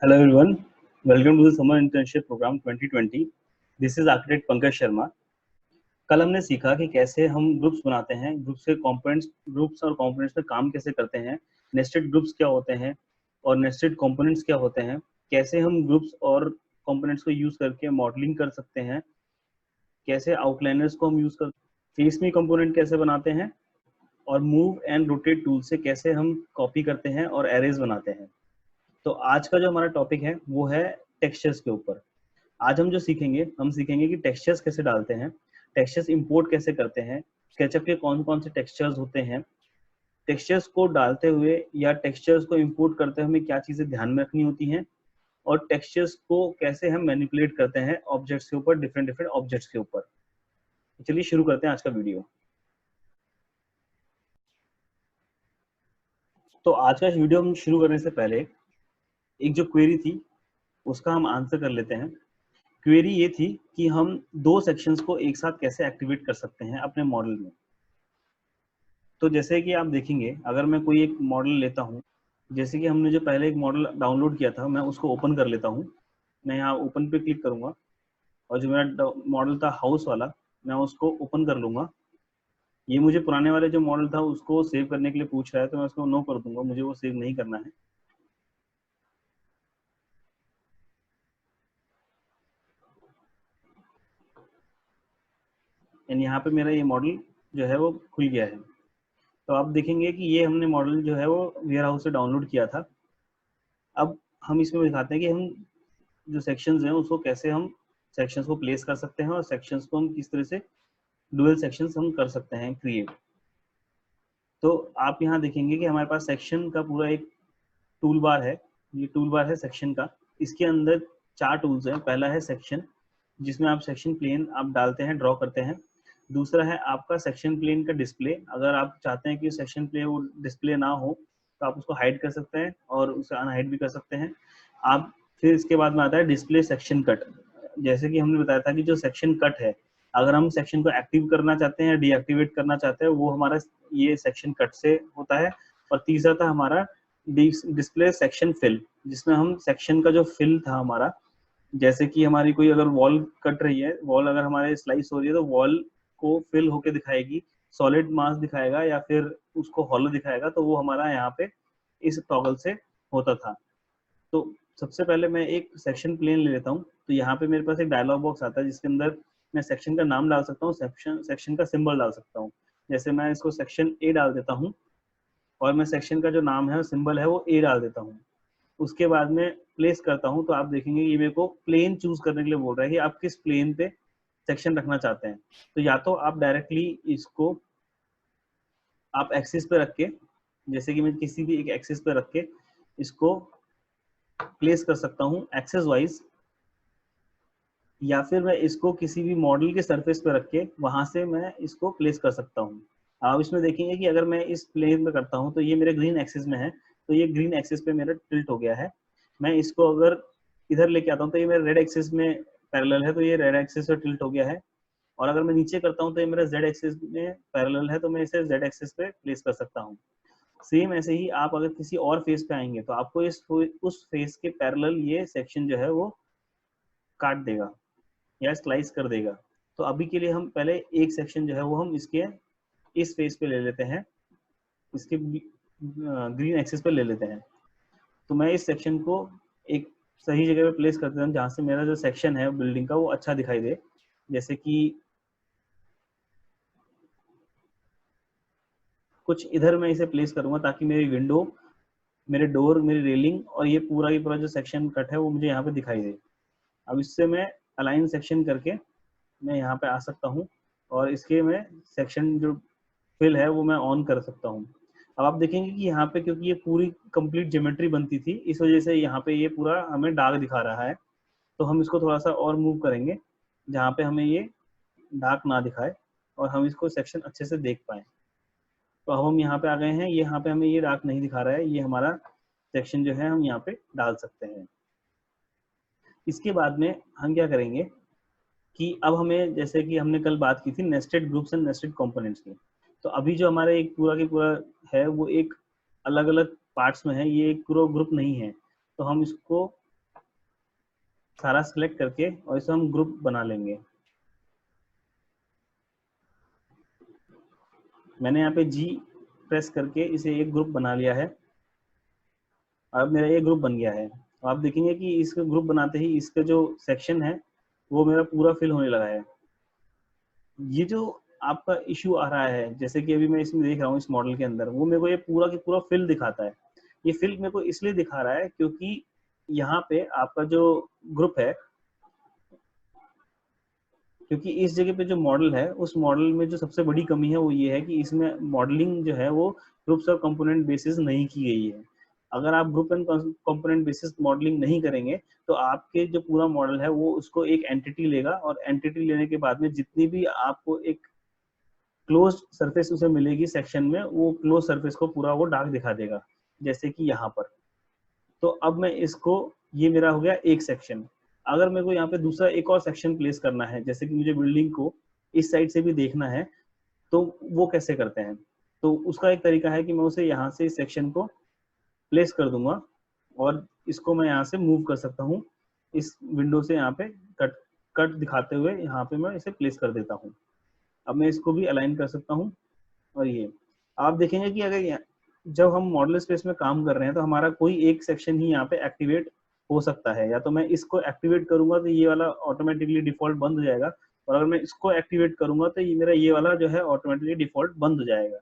Hello everyone, welcome to the Summer Internship Program 2020. This is Architect Pankaj Sharma. कल हमने सीखा कि कैसे हम ग्रुप्स बनाते हैं, ग्रुप्स और कंपोनेंट्स में काम कैसे करते हैं, नेस्टेड ग्रुप्स क्या होते हैं और नेस्टेड कंपोनेंट्स क्या होते हैं, कैसे हम ग्रुप्स और कंपोनेंट्स को यूज करके मॉडलिंग कर सकते हैं, कैसे आउटलाइनर्स को हम यूज कर फेस में कंपोनेंट कैसे बनाते हैं और मूव एंड रोटेट टूल से कैसे हम कॉपी करते हैं और एरेज बनाते हैं। तो आज का जो हमारा टॉपिक है वो है टेक्सचर्स के ऊपर। आज हम जो सीखेंगे कि टेक्सचर्स कैसे डालते हैं, टेक्सचर्स इंपोर्ट कैसे करते हैं, स्केचअप के कौन कौन से टेक्सचर्स होते हैं, टेक्सचर्स को डालते हुए या टेक्सचर्स को इंपोर्ट करते हुए हमें क्या चीजें ध्यान में रखनी होती हैं और टेक्सचर्स को कैसे हम मैनिपुलेट करते हैं ऑब्जेक्ट्स के ऊपर, डिफरेंट ऑब्जेक्ट्स के ऊपर। चलिए शुरू करते हैं आज का वीडियो। तो आज का वीडियो हम शुरू करने से पहले एक जो क्वेरी थी उसका हम आंसर कर लेते हैं। क्वेरी ये थी कि हम दो सेक्शंस को एक साथ कैसे एक्टिवेट कर सकते हैं अपने मॉडल में। तो जैसे कि आप देखेंगे, अगर मैं कोई एक मॉडल लेता हूं, जैसे कि हमने जो पहले एक मॉडल डाउनलोड किया था, मैं उसको ओपन कर लेता हूं। मैं यहाँ ओपन पे क्लिक करूंगा और जो मेरा मॉडल था हाउस वाला, मैं उसको ओपन कर लूंगा। ये मुझे पुराने वाले जो मॉडल था उसको सेव करने के लिए पूछ रहा है, तो मैं उसको नो कर दूंगा, मुझे वो सेव नहीं करना है। एंड यहाँ पे मेरा ये मॉडल जो है वो खुल गया है। तो आप देखेंगे कि ये हमने मॉडल जो है वो वेयर हाउस से डाउनलोड किया था। अब हम इसमें दिखाते हैं कि हम जो सेक्शंस हैं उसको कैसे हम सेक्शंस को प्लेस कर सकते हैं और सेक्शंस को हम किस तरह से डुअल सेक्शंस हम कर सकते हैं क्रिएट। तो आप यहाँ देखेंगे कि हमारे पास सेक्शन का पूरा एक टूल बार है। ये टूल बार है सेक्शन का। इसके अंदर 4 टूल्स हैं। पहला है सेक्शन, जिसमें आप सेक्शन प्लेन आप डालते हैं, ड्रॉ करते हैं। दूसरा है आपका सेक्शन प्लेन का डिस्प्ले। अगर आप चाहते हैं कि सेक्शन प्लेन वो डिस्प्ले ना हो तो आप उसको हाइड कर सकते हैं और उसे अनहाइड भी कर सकते हैं आप। फिर इसके बाद में आता है डिस्प्ले सेक्शन कट। जैसे कि हमने बताया था कि जो सेक्शन कट है, अगर हम सेक्शन को एक्टिव करना चाहते हैं या डीएक्टिवेट करना चाहते हैं, वो हमारा ये सेक्शन कट से होता है। और तीसरा था हमारा डिस्प्ले सेक्शन फिल, जिसमें हम सेक्शन का जो फिल था हमारा, जैसे कि हमारी कोई अगर वॉल कट रही है, वॉल अगर हमारे स्लाइस हो रही है, तो वॉल को फिल होके दिखाएगी, सॉलिड मास दिखाएगा या फिर उसको हॉलो दिखाएगा। तो वो हमारा यहाँ पे इस टॉगल से होता था। तो सबसे पहले मैं एक सेक्शन प्लेन ले लेता हूँ। तो यहाँ पे मेरे पास एक डायलॉग बॉक्स आता है जिसके अंदर मैं सेक्शन का नाम डाल सकता हूँ, सेक्शन का सिंबल डाल सकता हूँ। जैसे मैं इसको सेक्शन ए डाल देता हूँ और मैं सेक्शन का जो नाम है, सिंबल है, वो ए डाल देता हूँ। उसके बाद में प्लेस करता हूँ तो आप देखेंगे ये मेरे को प्लेन चूज करने के लिए बोल रहा है कि आप किस प्लेन पे सेक्शन रखना चाहते हैं। तो या तो आप डायरेक्टली इसको आप एक्सिस पे रख के, जैसे कि मैं किसी भी एक एक्सिस पे रख के इसको प्लेस कर सकता हूँ एक्सेस वाइज, या फिर मैं इसको किसी भी मॉडल के सरफेस पे रख के वहां से मैं इसको प्लेस कर सकता हूँ। आप इसमें देखेंगे कि अगर मैं इस प्लेन में करता हूँ तो ये मेरे ग्रीन एक्सिस में है, तो ये ग्रीन एक्सिस पे मेरा टिल्ट हो गया है। मैं इसको अगर इधर लेके आता हूँ तो ये मेरे रेड एक्सिस में पैरेलल है, तो ये रेड एक्सिस पे टिल्ट हो गया है। और अगर मैं नीचे करता हूँ तो ये मेरा जेड एक्सिस में पैरेलल है, तो मैं इसे जेड एक्सिस पे प्लेस कर सकता हूँ। सेम ऐसे ही आप अगर किसी और फेस पे आएंगे तो आपको उस फेस के पैरेलल ये सेक्शन जो है वो काट देगा या स्लाइस कर देगा। तो अभी के लिए हम पहले एक सेक्शन जो है वो हम इसके इस फेस पे ले लेते हैं, इसके ग्रीन एक्सिस पे ले लेते हैं। तो मैं इस सेक्शन को एक सही जगह पे प्लेस करते हैं जहाँ से मेरा जो सेक्शन है बिल्डिंग का वो अच्छा दिखाई दे। जैसे कि कुछ इधर मैं इसे प्लेस करूंगा ताकि मेरी विंडो, मेरे डोर, मेरी रेलिंग और ये पूरा जो सेक्शन कट है वो मुझे यहाँ पे दिखाई दे। अब इससे मैं अलाइन सेक्शन करके मैं यहाँ पे आ सकता हूँ और इसके मैं सेक्शन जो फिल है वो मैं ऑन कर सकता हूँ। अब आप देखेंगे कि यहाँ पे क्योंकि ये पूरी कंप्लीट ज्योमेट्री बनती थी, इस वजह से यहाँ पे ये पूरा हमें डार्क दिखा रहा है। तो हम इसको थोड़ा सा और मूव करेंगे जहाँ पे हमें ये डार्क ना दिखाए और हम इसको सेक्शन अच्छे से देख पाए। तो अब हम यहाँ पे आ गए हैं, यहाँ पे हमें ये डार्क नहीं दिखा रहा है, ये हमारा सेक्शन जो है हम यहाँ पे डाल सकते हैं। इसके बाद में हम क्या करेंगे कि अब हमें, जैसे कि हमने कल बात की थी nested groups and nested components की, तो अभी जो हमारे एक पूरा की पूरा है वो एक अलग अलग पार्ट्स में है, ये एक पूरा ग्रुप नहीं है। तो हम इसको सारा सिलेक्ट करके और इसे हम ग्रुप बना लेंगे। मैंने यहाँ पे जी प्रेस करके इसे एक ग्रुप बना लिया है। अब मेरा ये ग्रुप बन गया है। तो आप देखेंगे कि इसका ग्रुप बनाते ही इसका जो सेक्शन है वो मेरा पूरा फिल होने लगा है। ये जो आपका इशू आ रहा है, जैसे कि अभी मैं इसमें देख रहा हूँ इस मॉडल के अंदर, वो मेरे को ये पूरा की पूरा फिल दिखाता है। ये फिल मेरे को इसलिए दिखा रहा है क्योंकि यहाँ पे आपका जो ग्रुप है, क्योंकि इस जगह पे जो मॉडल है उस मॉडल में जो सबसे बड़ी कमी है वो ये है कि इसमें मॉडलिंग जो है वो ग्रुप्स और कंपोनेंट बेसिस नहीं की गई है। अगर आप group and component basis modelling नहीं करेंगे तो आपके जो पूरा मॉडल है वो उसको एक एंटिटी लेगा, और एंटिटी लेने के बाद में जितनी भी आपको एक क्लोज सरफेस उसे मिलेगी सेक्शन में, वो क्लोज सरफेस को पूरा वो डार्क दिखा देगा, जैसे कि यहाँ पर। तो अब मैं इसको, ये मेरा हो गया एक सेक्शन। अगर मेरे को यहाँ पे दूसरा एक और सेक्शन प्लेस करना है, जैसे कि मुझे बिल्डिंग को इस साइड से भी देखना है, तो वो कैसे करते हैं? तो उसका एक तरीका है कि मैं उसे यहाँ से इस सेक्शन को प्लेस कर दूंगा और इसको मैं यहाँ से मूव कर सकता हूँ। इस विंडो से यहाँ पे कट कट दिखाते हुए यहाँ पे मैं इसे प्लेस कर देता हूँ। अब मैं इसको भी अलाइन कर सकता हूँ। और ये आप देखेंगे कि अगर जब हम मॉडल स्पेस में काम कर रहे हैं तो हमारा कोई एक सेक्शन ही यहाँ पे एक्टिवेट हो सकता है। या तो मैं इसको एक्टिवेट करूंगा तो ये वाला ऑटोमेटिकली डिफॉल्ट बंद हो जाएगा, और अगर मैं इसको एक्टिवेट करूंगा तो ये मेरा ये वाला जो है ऑटोमेटिकली डिफॉल्ट बंद हो जाएगा।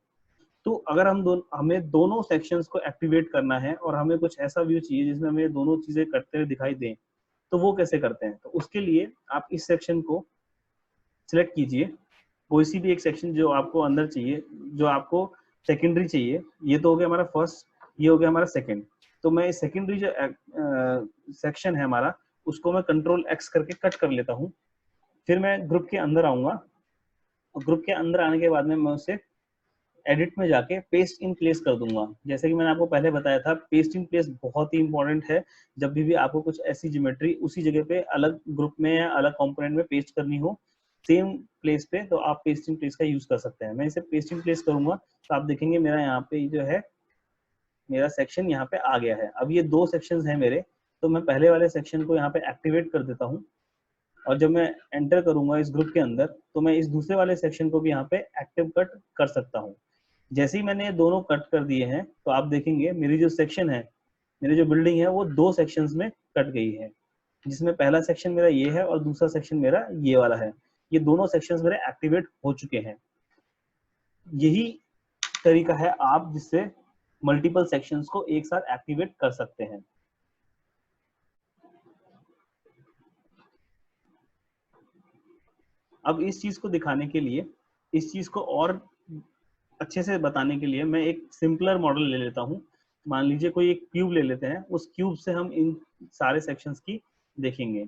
तो अगर हमें दोनों सेक्शंस को एक्टिवेट करना है और हमें कुछ ऐसा व्यू चाहिए जिसमें हमें दोनों चीजें करते हुए दिखाई दें, तो वो कैसे करते हैं? तो उसके लिए आप इस सेक्शन को सिलेक्ट कीजिए, कोई सी भी एक सेक्शन जो आपको अंदर चाहिए, जो आपको सेकेंडरी चाहिए। ये तो हो गया हमारा फर्स्ट, ये हो गया हमारा सेकंड। तो मैं सेकेंडरी जो सेक्शन है हमारा, उसको मैं कंट्रोल एक्स करके कट कर लेता हूँ। फिर मैं ग्रुप के अंदर आऊंगा, और ग्रुप के अंदर आने के बाद में मैं उसे एडिट में जाके पेस्ट इन प्लेस कर दूंगा। जैसे कि मैंने आपको पहले बताया था, पेस्ट इन प्लेस बहुत ही इंपॉर्टेंट है। जब भी आपको कुछ ऐसी ज्योमेट्री उसी जगह पे अलग ग्रुप में या अलग कंपोनेंट में पेस्ट करनी हो सेम प्लेस पे, तो आप पेस्ट इन प्लेस का यूज कर सकते हैं। मैं इसे पेस्ट इन प्लेस करूंगा तो आप देखेंगे मेरा यहाँ पे जो है मेरा सेक्शन यहाँ पे आ गया है। अब ये दो सेक्शंस हैं मेरे, तो मैं पहले वाले सेक्शन को यहाँ पे एक्टिवेट कर देता हूँ, और जब मैं एंटर करूंगा इस ग्रुप के अंदर तो मैं इस दूसरे वाले सेक्शन को भी यहाँ पे एक्टिव कट कर सकता हूँ। जैसे ही मैंने ये दोनों कट कर दिए हैं तो आप देखेंगे मेरी जो सेक्शन है, मेरी जो बिल्डिंग है वो दो सेक्शंस में कट गई है, जिसमें पहला सेक्शन मेरा ये है और दूसरा सेक्शन मेरा ये वाला है। ये दोनों सेक्शंस मेरे एक्टिवेट हो चुके हैं। यही तरीका है आप जिससे मल्टीपल सेक्शंस को एक साथ एक्टिवेट कर सकते हैं। अब इस चीज को दिखाने के लिए, इस चीज को और अच्छे से बताने के लिए मैं एक सिंपलर मॉडल ले लेता हूँ। मान लीजिए कोई एक क्यूब ले लेते हैं, उस क्यूब से हम इन सारे सेक्शंस की देखेंगे।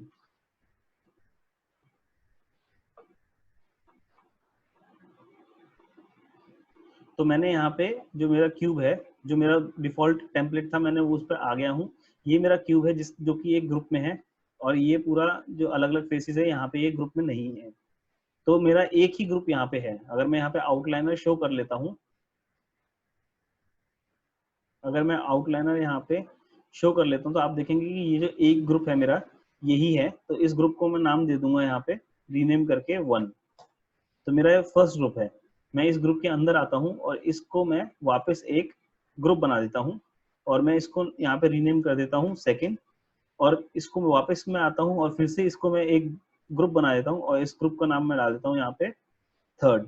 तो मैंने यहाँ पे जो मेरा क्यूब है, जो मेरा डिफॉल्ट टेम्पलेट था, मैंने उस पर आ गया हूँ। ये मेरा क्यूब है जो कि एक ग्रुप में है, और ये पूरा जो अलग अलग फेसेस है यहाँ पे ये ग्रुप में नहीं है। तो मेरा एक ही ग्रुप यहाँ पे है। अगर मैं यहाँ पे आउटलाइनर शो कर लेता हूँ, अगर मैं आउटलाइनर यहाँ पे शो कर लेता हूँ तो आप देखेंगे कि ये जो एक ग्रुप है मेरा यही है। तो इस ग्रुप को मैं नाम दे दूंगा यहाँ पे रीनेम करके 1। तो मेरा फर्स्ट ग्रुप है। मैं इस ग्रुप के अंदर आता हूँ और इसको मैं वापस एक ग्रुप बना देता हूँ, और मैं इसको यहाँ पे रीनेम कर देता हूँ सेकंड, और इसको वापस मैं आता हूँ और फिर से इसको मैं एक ग्रुप बना देता हूँ और इस ग्रुप का नाम मैं डाल देता हूँ यहाँ पे थर्ड।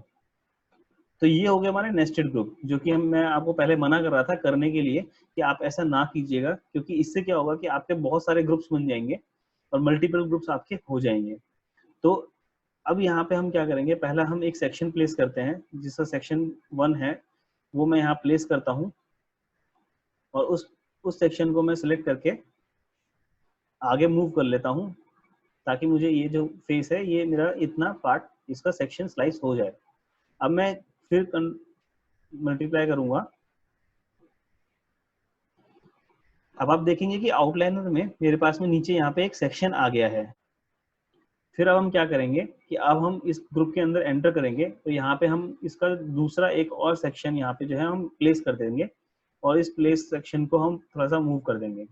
तो ये हो गया हमारे नेस्टेड ग्रुप, जो कि मैं आपको पहले मना कर रहा था करने के लिए कि आप ऐसा ना कीजिएगा, क्योंकि इससे क्या होगा कि आपके बहुत सारे ग्रुप्स बन जाएंगे और मल्टीपल ग्रुप्स आपके हो जाएंगे। तो अब यहाँ पे हम क्या करेंगे, पहला हम एक सेक्शन प्लेस करते हैं जिसका सेक्शन 1 है, वो मैं यहाँ प्लेस करता हूँ, और उस सेक्शन को मैं सिलेक्ट करके आगे मूव कर लेता हूँ, ताकि मुझे ये जो फेस है ये मेरा इतना पार्ट इसका सेक्शन स्लाइस हो जाए। अब मैं फिर मल्टीप्लाई करूंगा। अब आप देखेंगे कि आउटलाइनर में मेरे पास में नीचे यहाँ पे एक सेक्शन आ गया है। फिर अब हम क्या करेंगे कि अब हम इस ग्रुप के अंदर एंटर करेंगे, तो यहाँ पे हम इसका दूसरा एक और सेक्शन यहाँ पे जो है हम प्लेस कर देंगे, और इस प्लेस सेक्शन को हम थोड़ा सा मूव कर देंगे।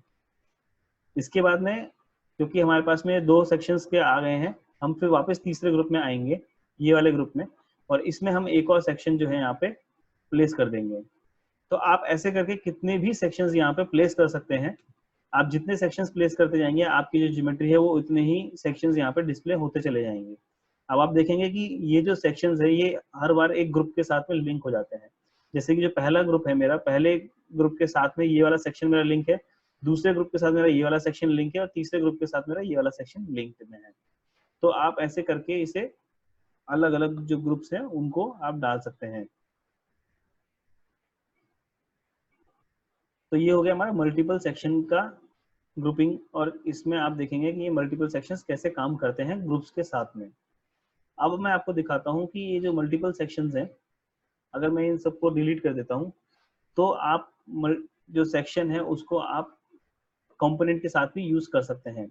इसके बाद में क्योंकि हमारे पास में 2 सेक्शंस के आ गए हैं, हम फिर वापस तीसरे ग्रुप में आएंगे, ये वाले ग्रुप में, और इसमें हम एक और सेक्शन जो है यहाँ पे प्लेस कर देंगे। तो आप ऐसे करके कितने भी सेक्शंस यहाँ पे प्लेस कर सकते हैं। आप जितने सेक्शंस प्लेस करते जाएंगे, आपकी जो ज्योमेट्री है वो उतने ही सेक्शंस यहाँ पे डिस्प्ले होते चले जाएंगे। अब आप देखेंगे कि ये जो सेक्शंस है ये हर बार एक ग्रुप के साथ में लिंक हो जाते हैं। जैसे कि जो पहला ग्रुप है मेरा, पहले ग्रुप के साथ में ये वाला सेक्शन मेरा लिंक है, दूसरे ग्रुप के साथ मेरा ये वाला सेक्शन लिंक है, और तीसरे ग्रुप के साथ मेरा ये वाला सेक्शन लिंक में है। तो आप ऐसे करके इसे अलग अलग जो ग्रुप्स हैं उनको आप डाल सकते हैं। तो ये हो गया हमारा मल्टीपल सेक्शन का ग्रुपिंग, और इसमें आप देखेंगे कि ये मल्टीपल सेक्शंस कैसे काम करते हैं ग्रुप्स के साथ में। अब मैं आपको दिखाता हूँ कि ये जो मल्टीपल सेक्शंस हैं, अगर मैं इन सबको डिलीट कर देता हूँ तो आप जो सेक्शन है उसको आप कंपोनेंट के साथ भी यूज कर सकते हैं।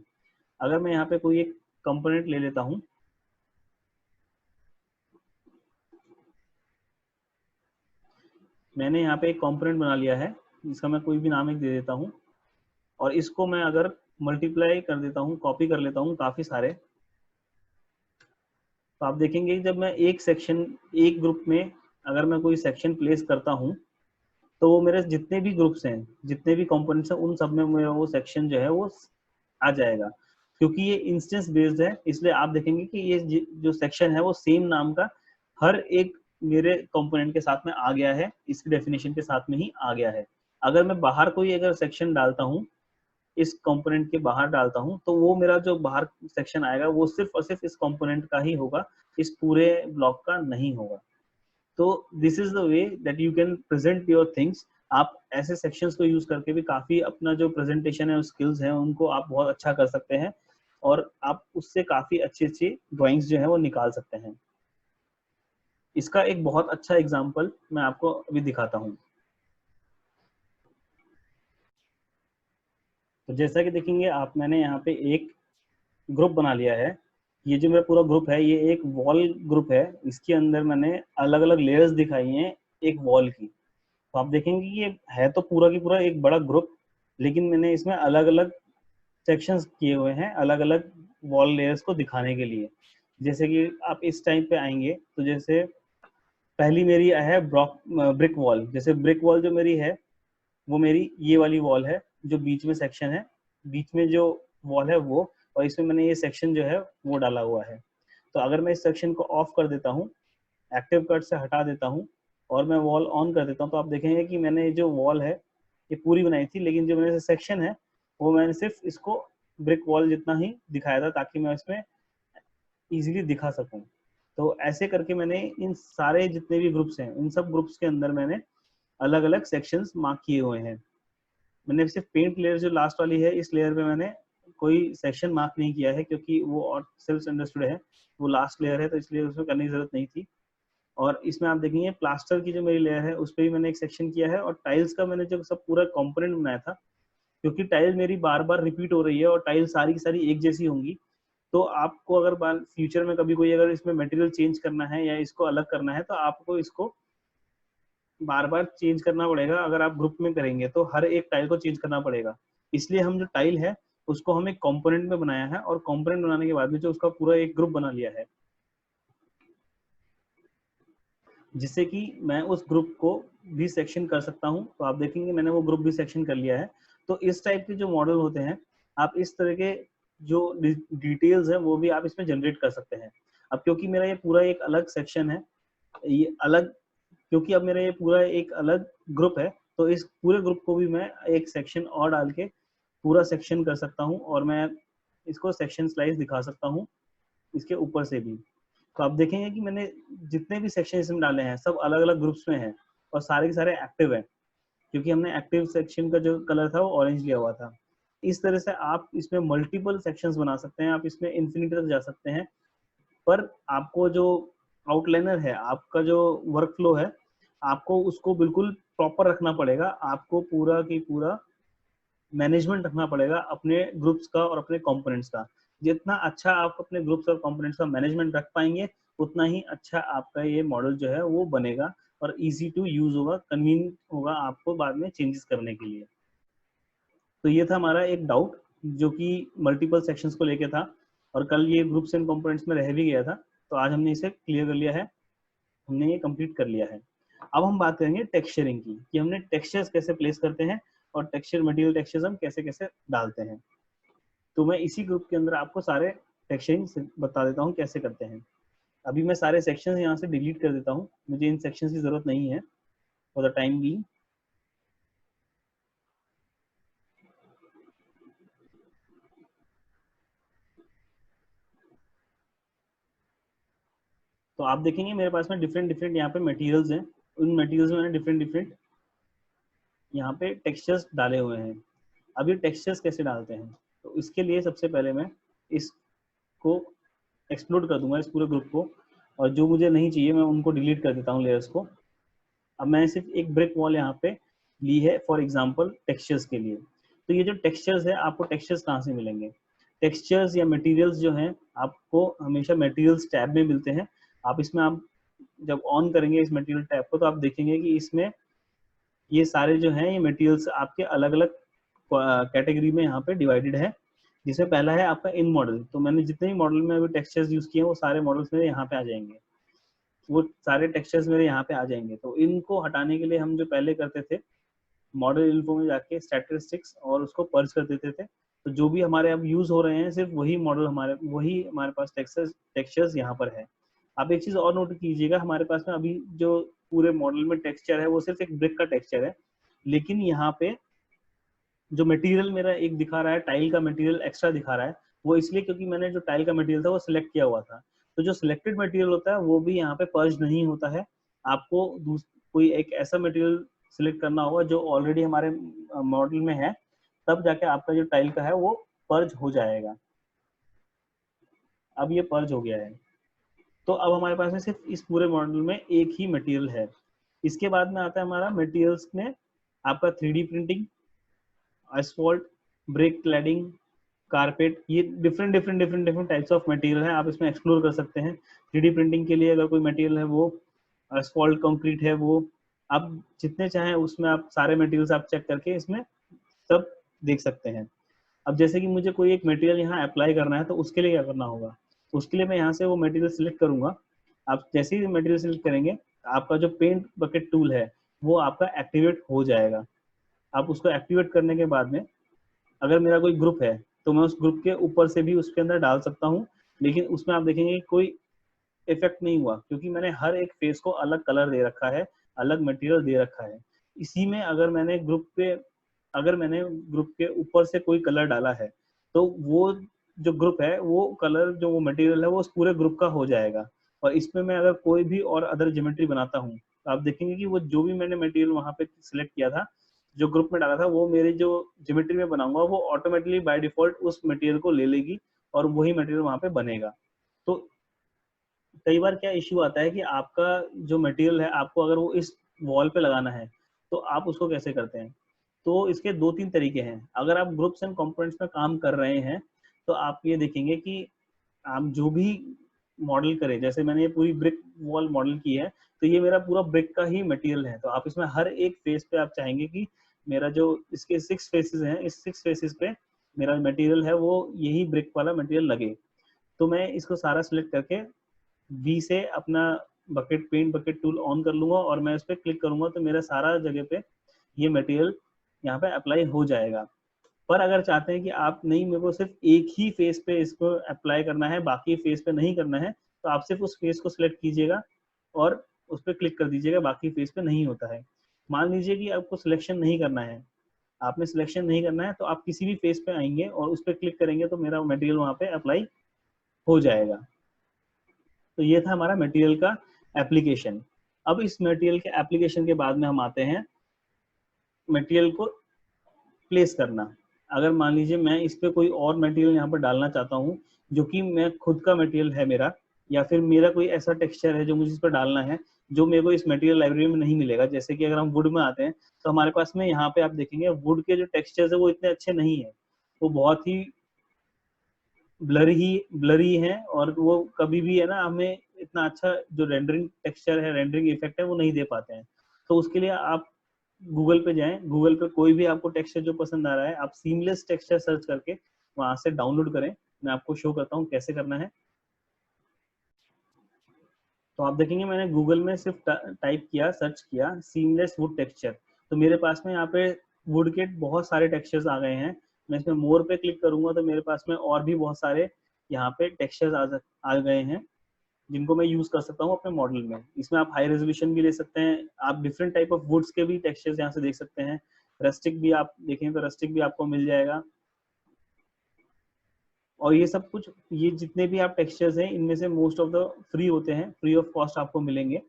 अगर मैं यहाँ पे कोई एक कंपोनेंट ले लेता हूँ, मैंने यहाँ पे एक कंपोनेंट बना लिया है, इसका मैं कोई भी नाम एक दे देता हूँ, और इसको मैं अगर मल्टीप्लाई कर देता हूँ, कॉपी कर लेता हूँ काफी सारे, तो आप देखेंगे जब मैं एक सेक्शन, एक ग्रुप में अगर मैं कोई सेक्शन प्लेस करता हूँ तो वो मेरे जितने भी ग्रुप्स हैं, जितने भी कंपोनेंट्स हैं, उन सब में मेरा वो सेक्शन जो है वो आ जाएगा। क्योंकि ये इंस्टेंस बेस्ड है, इसलिए आप देखेंगे कि ये जो सेक्शन है वो सेम नाम का हर एक मेरे कंपोनेंट के साथ में आ गया है, इसकी डेफिनेशन के साथ में ही आ गया है। अगर मैं बाहर कोई अगर सेक्शन डालता हूँ, इस कंपोनेंट के बाहर डालता हूँ, तो वो मेरा जो बाहर सेक्शन आएगा वो सिर्फ और सिर्फ इस कंपोनेंट का ही होगा, इस पूरे ब्लॉक का नहीं होगा। तो this is the way that you can present your things. आप ऐसे सेक्शंस को यूज करके भी काफी अपना जो प्रेजेंटेशन है, स्किल्स हैं, उनको आप बहुत अच्छा कर सकते हैं, और आप उससे काफी अच्छी अच्छी ड्राइंग्स जो है वो निकाल सकते हैं। इसका एक बहुत अच्छा एग्जाम्पल मैं आपको अभी दिखाता हूँ। तो जैसा कि देखेंगे आप, मैंने यहाँ पे एक ग्रुप बना लिया है। ये जो मेरा पूरा ग्रुप है ये एक वॉल ग्रुप है, इसके अंदर मैंने अलग अलग लेयर्स दिखाई हैं एक वॉल की। तो आप देखेंगे कि ये है तो पूरा की पूरा एक बड़ा ग्रुप, लेकिन मैंने इसमें अलग अलग सेक्शंस किए हुए हैं अलग अलग वॉल लेयर्स को दिखाने के लिए। जैसे कि आप इस टाइप पे आएंगे तो जैसे पहली मेरी है ब्रिक वॉल। जैसे ब्रिक वॉल जो मेरी है वो मेरी ये वाली वॉल है, जो बीच में सेक्शन है, बीच में जो वॉल है वो, और इसमें मैंने ये सेक्शन जो है वो डाला हुआ है। तो अगर मैं इस सेक्शन को ऑफ कर देता हूँ, एक्टिव कट से हटा देता हूँ, और मैं वॉल ऑन कर देता हूँ, तो आप देखेंगे कि मैंने जो वॉल है ये पूरी बनाई थी, लेकिन जो मेरे सेक्शन है वो मैंने सिर्फ इसको ब्रिक वॉल जितना ही दिखाया था, ताकि मैं इसमें इजीली दिखा सकूं। तो ऐसे करके मैंने इन सारे जितने भी ग्रुप्स हैं, इन सब ग्रुप्स के अंदर मैंने अलग अलग सेक्शंस मार्क किए हुए हैं। मैंने सिर्फ पेंट लेयर जो लास्ट वाली है, इस लेयर पे मैंने कोई सेक्शन मार्क नहीं किया है, क्योंकि वो और सेल्फ अंडरस्टूड है, वो लास्ट लेयर है, तो इसलिए उसमें करने की जरूरत नहीं थी। और इसमें आप देखेंगे प्लास्टर की जो मेरी लेयर है उस पर भी मैंने एक सेक्शन किया है, और टाइल्स का मैंने जो सब पूरा कंपोनेंट बनाया था, क्योंकि टाइल मेरी बार बार रिपीट हो रही है और टाइल सारी की सारी एक जैसी होंगी, तो आपको अगर फ्यूचर में कभी कोई अगर इसमें मटेरियल चेंज करना है या इसको अलग करना है, तो आपको इसको बार बार चेंज करना पड़ेगा। अगर आप ग्रुप में करेंगे तो हर एक टाइल को चेंज करना पड़ेगा। इसलिए हम जो टाइल है उसको हम एक कंपोनेंट में बनाया है, और कंपोनेंट बनाने के बाद में जो उसका पूरा एक ग्रुप बना लिया है, जिससे कि मैं उस ग्रुप को भी सेक्शन कर सकता हूं। तो आप देखेंगे मैंने वो ग्रुप भी सेक्शन कर लिया है। तो इस टाइप के जो मॉडल होते हैं, आप इस तरह के जो डिटेल्स है वो भी आप इसमें जनरेट कर सकते हैं। अब क्योंकि मेरा ये पूरा एक अलग सेक्शन है, ये अलग, क्योंकि अब मेरा ये पूरा एक अलग ग्रुप है, तो इस पूरे ग्रुप को भी मैं एक सेक्शन और डाल के पूरा सेक्शन कर सकता हूँ, और मैं इसको सेक्शन स्लाइस दिखा सकता हूँ इसके ऊपर से भी। तो आप देखेंगे कि मैंने जितने भी सेक्शन इसमें डाले हैं सब अलग अलग ग्रुप्स में हैं, और सारे के सारे एक्टिव हैं, क्योंकि हमने एक्टिव सेक्शन का जो कलर था वो ऑरेंज लिया हुआ था। इस तरह से आप इसमें मल्टीपल सेक्शंस बना सकते हैं, आप इसमें इन्फिनिटी तक जा सकते हैं। पर आपको जो आउटलाइनर है, आपका जो वर्क फ्लो है, आपको उसको बिल्कुल प्रॉपर रखना पड़ेगा। आपको पूरा की पूरा मैनेजमेंट रखना पड़ेगा अपने ग्रुप्स का और अपने कंपोनेंट्स का। जितना अच्छा आप अपने ग्रुप्स और कंपोनेंट्स का मैनेजमेंट रख पाएंगे, उतना ही अच्छा आपका ये मॉडल जो है वो बनेगा, और इजी टू यूज होगा, कन्वीनियंट होगा आपको बाद में चेंजेस करने के लिए। तो ये था हमारा एक डाउट। जो कि मल्टीपल सेक्शंस को लेके था, और कल ये ग्रुप्स एंड कंपोनेंट्स में रह भी गया था, तो आज हमने इसे क्लियर कर लिया है, हमने ये कंप्लीट कर लिया है। अब हम बात करेंगे टेक्सचरिंग की, कि हमने टेक्सचर्स कैसे प्लेस करते हैं और टेक्सचर मटेरियल टेक्सचर्स हम कैसे कैसे डालते हैं। तो मैं इसी ग्रुप के अंदर आपको सारे टेक्सचरिंग बता देता हूँ कैसे करते हैं। अभी मैं सारे सेक्शंस यहाँ से डिलीट कर देता हूँ, मुझे इन सेक्शंस की जरूरत नहीं है फॉर द टाइम बीइंग। तो आप देखेंगे मेरे पास में डिफरेंट डिफरेंट यहाँ पे मटेरियल्स हैं, उन मटेरियल्स में मैंने डिफरेंट डिफरेंट यहाँ पे टेक्सचर्स डाले हुए हैं। अब ये टेक्सचर्स कैसे डालते हैं, तो इसके लिए सबसे पहले मैं इसको एक्सप्लोड कर दूंगा, इस पूरे ग्रुप को, और जो मुझे नहीं चाहिए मैं उनको डिलीट कर देता हूँ लेयर्स को। अब मैं सिर्फ एक ब्रिक वॉल यहाँ पे ली है फॉर एग्जांपल टेक्सचर्स के लिए। तो ये जो टेक्सचर्स है, आपको टेक्सचर्स कहाँ से मिलेंगे? टेक्सचर्स या मटेरियल्स जो हैं आपको हमेशा मटेरियल्स टैब में मिलते हैं। आप इसमें आप जब ऑन करेंगे इस मटेरियल टैब को, तो आप देखेंगे कि इसमें ये सारे जो हैं ये मटेरियल्स आपके अलग अलग कैटेगरी में यहाँ पे डिवाइडेड है। जिसमें पहला है आपका इन मॉडल, तो मैंने जितने भी मॉडल में अभी टेक्सचर्स यूज किए हैं वो सारे मॉडल्स मेरे यहाँ पे आ जाएंगे, वो सारे टेक्सचर्स मेरे यहाँ पे आ जाएंगे। तो इनको हटाने के लिए हम जो पहले करते थे, मॉडल इन्फो में जाके स्टैटिस्टिक्स और उसको पर्च कर देते थे, तो जो भी हमारे अब यूज हो रहे हैं सिर्फ वही मॉडल हमारे पास टेक्सचर्स यहाँ पर है। आप एक चीज और नोट कीजिएगा, हमारे पास में अभी जो पूरे मॉडल में टेक्सचर है वो सिर्फ एक ब्रिक का टेक्सचर है, लेकिन यहाँ पे जो मटेरियल मेरा एक दिखा रहा है, टाइल का मटेरियल एक्स्ट्रा दिखा रहा है, वो इसलिए क्योंकि मैंने जो टाइल का मटेरियल था वो सिलेक्ट किया हुआ था। तो जो सिलेक्टेड मटेरियल होता है वो भी यहाँ पे पर्ज नहीं होता है, आपको कोई एक ऐसा मटेरियल सिलेक्ट करना होगा जो ऑलरेडी हमारे मॉडल में है, तब जाके आपका जो टाइल का है वो पर्ज हो जाएगा। अब ये पर्ज हो गया है, तो अब हमारे पास में सिर्फ इस पूरे मॉडल में एक ही मटेरियल है। इसके बाद में आता है हमारा मटेरियल्स में आपका 3D printing, asphalt, brick cladding, carpet, ये डिफरेंट टाइप्स ऑफ मटेरियल है, आप इसमें एक्सप्लोर कर सकते हैं। 3D प्रिंटिंग के लिए अगर कोई मटेरियल है वो एसफॉल्ट कंक्रीट है, वो आप जितने चाहें उसमें आप सारे मटेरियल्स आप चेक करके इसमें सब देख सकते हैं। अब जैसे कि मुझे कोई एक मटेरियल यहाँ अप्लाई करना है, तो उसके लिए क्या करना होगा? उसके लिए मैं यहाँ से वो मटेरियल सिलेक्ट करूंगा। आप जैसे ही मटेरियल सिलेक्ट करेंगे, आपका जो पेंट बकेट टूल है वो आपका एक्टिवेट हो जाएगा। आप उसको एक्टिवेट करने के बाद में अगर मेरा कोई ग्रुप है तो मैं उस ग्रुप के ऊपर से भी उसके अंदर डाल सकता हूँ, लेकिन उसमें आप देखेंगे कोई इफेक्ट नहीं हुआ, क्योंकि मैंने हर एक फेस को अलग कलर दे रखा है, अलग मटेरियल दे रखा है। इसी में अगर मैंने ग्रुप के ऊपर से कोई कलर डाला है, तो वो जो ग्रुप है वो कलर जो वो मटेरियल है वो उस पूरे ग्रुप का हो जाएगा। और इसमें मैं अगर कोई भी और अदर ज्योमेट्री बनाता हूँ, तो आप देखेंगे कि वो जो भी मैंने मटेरियल वहां पे सिलेक्ट किया था, जो ग्रुप में डाला था, वो मेरी जो ज्योमेट्री में बनाऊंगा वो ऑटोमेटिकली बाय डिफॉल्ट उस मटेरियल को ले लेगी और वही मटेरियल वहां पे बनेगा। तो कई बार क्या इश्यू आता है कि आपका जो मटेरियल है आपको अगर वो इस वॉल पे लगाना है, तो आप उसको कैसे करते हैं? तो इसके दो तीन तरीके हैं। अगर आप ग्रुप्स एंड कंपोनेंट्स में काम कर रहे हैं, तो आप ये देखेंगे कि आप जो भी मॉडल करें, जैसे मैंने ये पूरी ब्रिक वॉल मॉडल की है, तो ये मेरा पूरा ब्रिक का ही मटेरियल है। तो आप इसमें हर एक फेस पे आप चाहेंगे कि मेरा जो इसके 6 फेसेस हैं, इस 6 फेसेस पे मेरा मटेरियल है वो यही ब्रिक वाला मटेरियल लगे। तो मैं इसको सारा सिलेक्ट करके वी से अपना पेंट बकेट टूल ऑन कर लूंगा और मैं इस पर क्लिक करूंगा, तो मेरा सारा जगह पे ये मटेरियल यहाँ पे अप्लाई हो जाएगा। पर अगर चाहते हैं कि आप नहीं, मेरे को सिर्फ एक ही फेस पे इसको अप्लाई करना है, बाकी फेस पे नहीं करना है, तो आप सिर्फ उस फेस को सिलेक्ट कीजिएगा और उस पर क्लिक कर दीजिएगा, बाकी फेस पे नहीं होता है। मान लीजिए कि आपको सिलेक्शन नहीं करना है, आपने सिलेक्शन नहीं करना है, तो आप किसी भी फेस पे आएंगे और उस पर क्लिक करेंगे तो मेरा मटेरियल वहाँ पे अप्लाई हो जाएगा। तो ये था हमारा मटेरियल का एप्लीकेशन। अब इस मटेरियल के एप्लीकेशन के बाद में हम आते हैं मटेरियल को प्लेस करना। अगर मान लीजिए मैं इस पे कोई और मटेरियल यहाँ पर डालना चाहता हूँ, जो कि मैं खुद का मटेरियल है मेरा, या फिर मेरा कोई ऐसा टेक्सचर है जो मुझे इस पर डालना है, जो मेरे को इस मटेरियल लाइब्रेरी में नहीं मिलेगा। जैसे कि अगर हम वुड में आते हैं, तो हमारे पास में यहाँ पे आप देखेंगे वुड के जो टेक्सचर्स है वो इतने अच्छे नहीं है, वो बहुत ही ब्लरी है, और वो कभी भी है ना हमें इतना अच्छा जो रेंडरिंग टेक्सचर है, रेंडरिंग इफेक्ट है, वो नहीं दे पाते हैं। तो उसके लिए आप गूगल पे जाएं, गूगल पे कोई भी आपको टेक्सचर जो पसंद आ रहा है, आप सीमलेस टेक्सचर सर्च करके वहां से डाउनलोड करें। मैं आपको शो करता हूँ कैसे करना है। तो आप देखेंगे मैंने गूगल में सिर्फ टाइप किया, सर्च किया सीमलेस वुड टेक्सचर, तो मेरे पास में यहाँ पे वुड के बहुत सारे टेक्सचर्स आ गए हैं। मैं इसमें मोर पे क्लिक करूंगा तो मेरे पास में और भी बहुत सारे यहाँ पे टेक्सचर्स आ गए हैं, जिनको मैं यूज कर सकता हूँ अपने मॉडल में। इसमें आप हाई रेजोल्यूशन भी ले सकते हैं, आप डिफरेंट टाइप ऑफ वुड्स के भी टेक्सचर्स यहाँ से देख सकते हैं। रस्टिक भी आप देखें तो रस्टिक भी आपको मिल जाएगा। और ये सब कुछ, ये जितने भी आप टेक्सचर्स हैं इनमें से मोस्ट ऑफ द फ्री होते हैं, फ्री ऑफ कॉस्ट आपको मिलेंगे।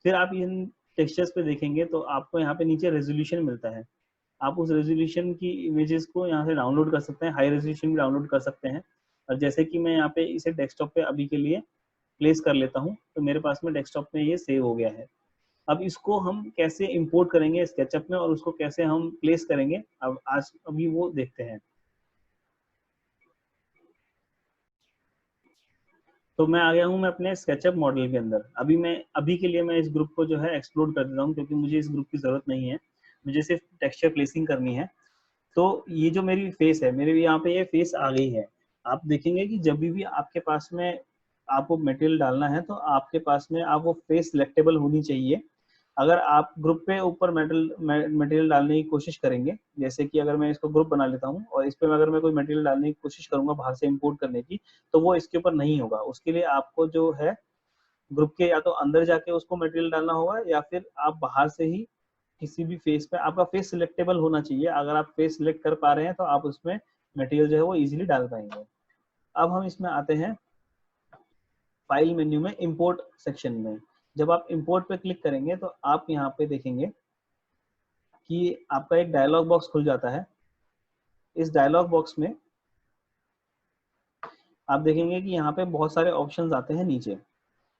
फिर आप इन टेक्सचर्स पे देखेंगे तो आपको यहाँ पे नीचे रेजोल्यूशन मिलता है। आप उस रेजोल्यूशन की इमेजेस को यहाँ से डाउनलोड कर सकते हैं, हाई रेजोल्यूशन भी डाउनलोड कर सकते हैं। और जैसे कि मैं यहाँ पे इसे डेस्कटॉप पे अभी के लिए प्लेस कर लेता हूँ, तो मेरे पास में डेस्कटॉप में ये सेव हो गया है। अब इसको हम कैसे इंपोर्ट करेंगे स्केचअप में और उसको कैसे हम प्लेस करेंगे, अब आज अभी वो देखते हैं। तो मैं आ गया हूँ मैं अपने स्केचअप मॉडल के अंदर। अभी के लिए मैं इस ग्रुप को जो है एक्सप्लोर कर देता हूँ, क्योंकि मुझे इस ग्रुप की जरूरत नहीं है, मुझे सिर्फ टेक्सचर प्लेसिंग करनी है। तो ये जो मेरी फेस है, मेरे यहाँ पे ये फेस आ गई है। आप देखेंगे कि जब भी आपके पास में आपको मटेरियल डालना है तो आपके पास में आप वो फेस सिलेक्टेबल होनी चाहिए। अगर आप ग्रुप पे ऊपर मटेरियल डालने की कोशिश करेंगे, जैसे कि अगर मैं इसको ग्रुप बना लेता हूँ और इस पे अगर मैं कोई मटेरियल डालने की कोशिश करूंगा बाहर से इंपोर्ट करने की, तो वो इसके ऊपर नहीं होगा। उसके लिए आपको जो है ग्रुप के या तो अंदर जाके उसको मटेरियल डालना होगा, या फिर आप बाहर से ही किसी भी फेस पे, आपका फेस सिलेक्टेबल होना चाहिए। अगर आप फेस सिलेक्ट कर पा रहे हैं तो आप उसमें मटेरियल जो है वो इजीली डाल पाएंगे। अब हम इसमें आते हैं फाइल मेन्यू में इंपोर्ट सेक्शन में। जब आप इंपोर्ट पे क्लिक करेंगे तो आप यहाँ पे देखेंगे कि आपका एक डायलॉग बॉक्स खुल जाता है। इस डायलॉग बॉक्स में आप देखेंगे कि यहाँ पे बहुत सारे ऑप्शंस आते हैं नीचे।